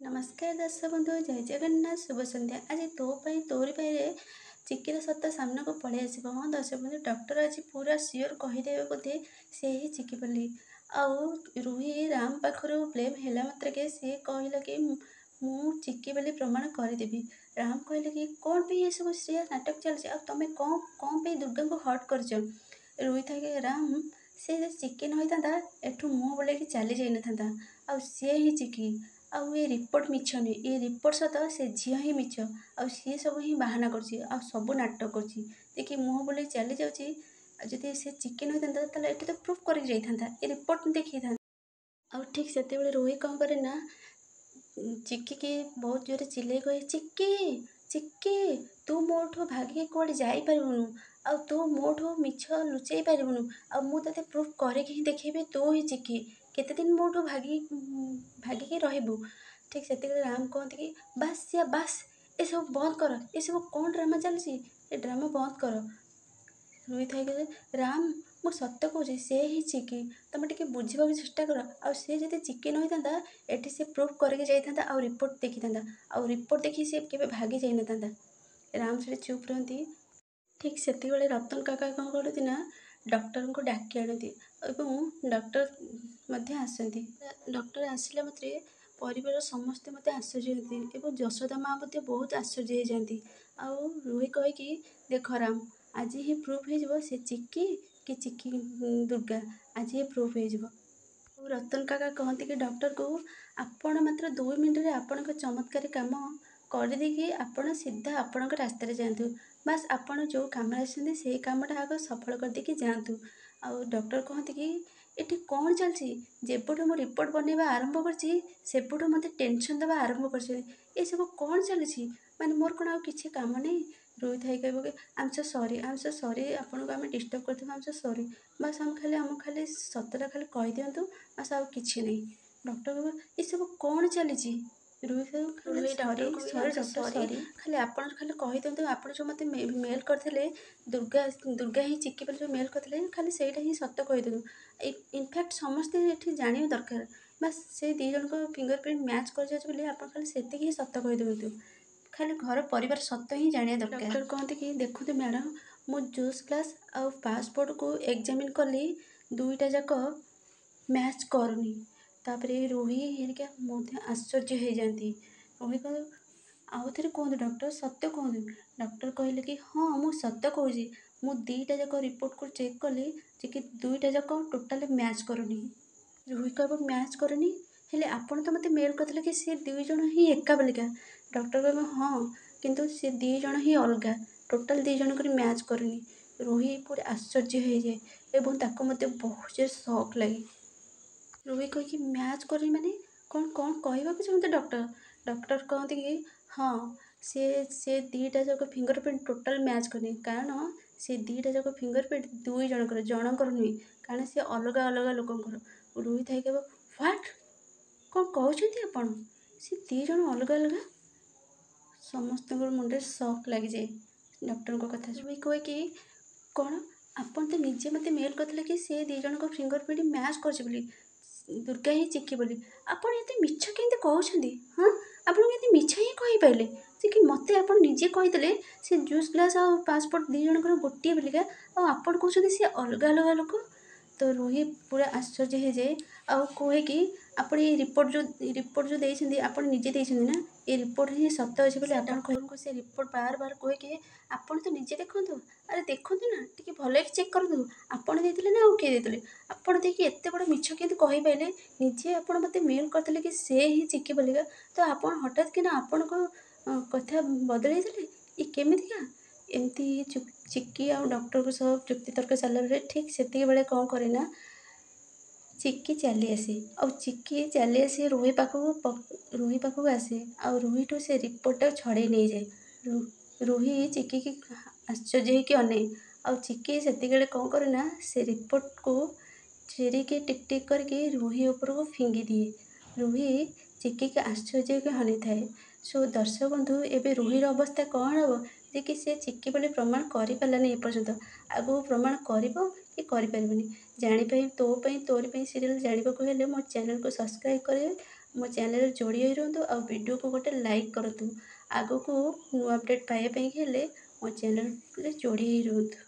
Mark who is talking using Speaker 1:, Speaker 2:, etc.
Speaker 1: नमस्कार दर्शक बंधु जय जगन्नाथ शुभ संध्या। आज तोरी पाइरे चिक्कीर सत्ता सामना को पड़े आसो। हाँ दर्शक बंधु डॉक्टर आज पूरा सियोर कहीदेवे बोधे से ही चिक्की बोली। आउ रुही राम पाखर ब्लेम है मात्रके सी कहला कि मु चिक्की बोली प्रमाण करदेवी। राम कहले कि कौन पे ये सब श्रेय नाटक चलছে आ तुम कौन पे दुर्गा को हर्ट करछ। रुही था राम से चिक्की न होता एठू मुँह बोले चली जाई न आ सी ही चिक्की आउ ये रिपोर्ट मिछ नुहे ये रिपोर्ट सत से झी ही मिछ आउ सी सब ही बाहाना कर सब नाटक कर मुँह बोले चली जाऊँगी। जदि से चिकेन होता ये तो प्रूफ कर ये रिपोर्ट देखी था। आउ ठीक से रोही कौन करे ना चिक्की की बहुत जोर चिल्ले कहे चिक्की चिक्की तू मोठू भागिके कौड़े जापरुनु आ तू मोठू मिछ लुचई पारुनु आ मु ते प्रूफ करके ही देखेबी तू ही चिक्की केते दिन मोठू भागिके रहबू। ठीक से राम कहते कि बास या बास ये सब बंद कर ये सब कौन ड्रामा चलसी ये ड्रामा बंद कर। रुही था राम मु सत कहूँ से ही चिक्की तुम टे बुझा चेष्टा कर आ जब चिक्की न होता ये से प्रूफ करके जाता आ रिपोर्ट देखी था आ रिपोर्ट देखी सी के भागी जाई न राम से चुप रहती। ठीक से रतन काका कौन करती ना डॉक्टर को डाकी आनती और डॉक्टर आसती। डॉक्टर आसला मात्रे परिवार समस्ते मत आश्चर्य होती और यशोदा माँ मत बहुत आश्चर्य हो जाती। आउ रुही कहे कि देख राम आज ही प्रूफ हो से चिक्की कि चिक्की दुर्गा आज ही प्रूफ हो। रतन काका कहते कि डॉक्टर को आपण मात्र 2 मिनट रे आपण चमत्कारी काम करदेकि आपण सीधा आपण रास्तार जातु बास आपण जो कम आसते से कमटा आग सफल करदेकि जातु। आउ डॉक्टर कहते कि ये कौन चलती जेपटू मो रिपोर्ट बनवा आरंभ करपटू मत टेंशन देवा आरंभ कर सब कौन चली माने मोर कौन आउ किसी काम नहीं। रुही थाई कह आम सो सॉरी आपन को आम डिस्टर्ब कर आम सो सॉरी बस आम खाली सतटा खाली कही दिंतु बस आउ कि नहीं। डॉक्टर कह ये सब कौन चली रुही सॉरी खाली आपन खाली कही दिंतु आप जो मत मेल करते दुर्गा ही चिक्की बोली जो मेल करते खाली सेटा ही सत कही दिंतु इनफैक्ट समस्ते ये जाना दरकार बस से 2 जन को फिंगरप्रिंट मैच कर खाली से ही सत कही दिंतु खाली घर परिवार सत ही जाना दरकार। डॉक्टर कहते कि देखते मैडम मो जूस क्लास आउ पासपोर्ट को एग्जामिन कली 2टा जाक मैच करनी तापर रुही हेरिका आश्चर्य हो जाती। रुही कह आउ थे कहतु डॉक्टर सत्य कहतु। डॉक्टर कहले कि हाँ मु सत कहूँ मु 2टा जाक रिपोर्ट को चेक कली कि 2टा जाक टोटाल मैच करनी। रुही कह मैच करनी हेले आपण तो मत मेल करते कि सी 2 जन ही एका बोलिका। डॉक्टर कह हाँ किंतु सी 2 जन ही अलग टोटाल 2 जन को मैच करनी। रुही पूरा आश्चर्य हो जाए और ताको मत बहुत जोर शक लगे। रुही कह मैच करनी माने कौन कौन कहवा चाहते डॉक्टर। डॉक्टर कहते कि हाँ से 2टा जाक फिंगरप्रिंट टोटाल मैच करनी कारण से 2टा जाक फिंगरप्रिंट 2 जनकर जनकर नुहे कारण सी अलग अलग लोकंर। रुही थाई कह व्हाट कौन कहते आपण से 2 जन अलग अलग समस्त मुंडे शक लग जाए डॉक्टर को कथा। रुही कहे कि कौन आपन तो निजे मत मेल करते कि से 2 जन को फिंगरप्रिंट मैच कर दुर्गा ही चिक्की बोली आपड़ ये मिछ के कहते हाँ आपड़ के मिछ ही कहीपर से कि मत आप निजे कहीदे से जूस ग्लास आ पासपोर्ट 2 जनकर गोटे बोलिका आपड़ कहते सी अलग अलग लोक। तो रुही पूरा आश्चर्य हो जाए आउ कहे कि आप ये रिपोर्ट जो देते आप निजे देते ना ये रिपोर्ट ही सत अच्छे बोले आपको से रिपोर्ट बार बार कहे कि आपड़ तो निजे देखु अरे देखु ना टी भल चेक करूँ आपड़ देते ना आउ किए देते आपड़ देखिए एत बड़ मिछ के कहीपारे निजे आप मत मेल करते कि से ही चिक्की बोलिका तो आप हठात कि आपण को कथा बदल ये केमिका एमती चिक्की आ डॉक्टर को सब जुक्ति तर्क चलने ठीक से बेले कौन करे ना चिक्की चली आसे और चिक्की चली आसे रुही पाखक आसे आ रुहीठू से रिपोर्ट छड़े नहीं जाए। रुही चिक्की की आश्चर्य हो अने आ चिक्की से कौन करे ना से रिपोर्ट को चेरी के टिक टिक करके रुही ऊपर को फिंगी दिए। रुही चिक्की के आश्चर्य के हनी थाए। सो दर्शक बंधु एवं रुहीर अवस्था कौन हम जे कि से चिक्की बोली प्रमाण कर पारानी एपर्यंत आगू प्रमाण कर कि जापर तोरी सीरियल जानवाक हेले मो चैनल को सब्सक्राइब करेंगे ମୋ ଚ୍ୟାନେଲରେ ଯୋଡ଼ି ହୋଇ ରୁହନ୍ତୁ ଆଉ ଭିଡ଼ିଓକୁ ଗୋଟେ ଲାଇକ୍ କରନ୍ତୁ। ଆଗକୁ ନୂଆ ଅପଡ଼େଟ୍ ପାଇବା ପାଇଁ ହେଲେ ମୋ ଚ୍ୟାନେଲରେ ଯୋଡ଼ି ହୋଇ ରୁହନ୍ତୁ।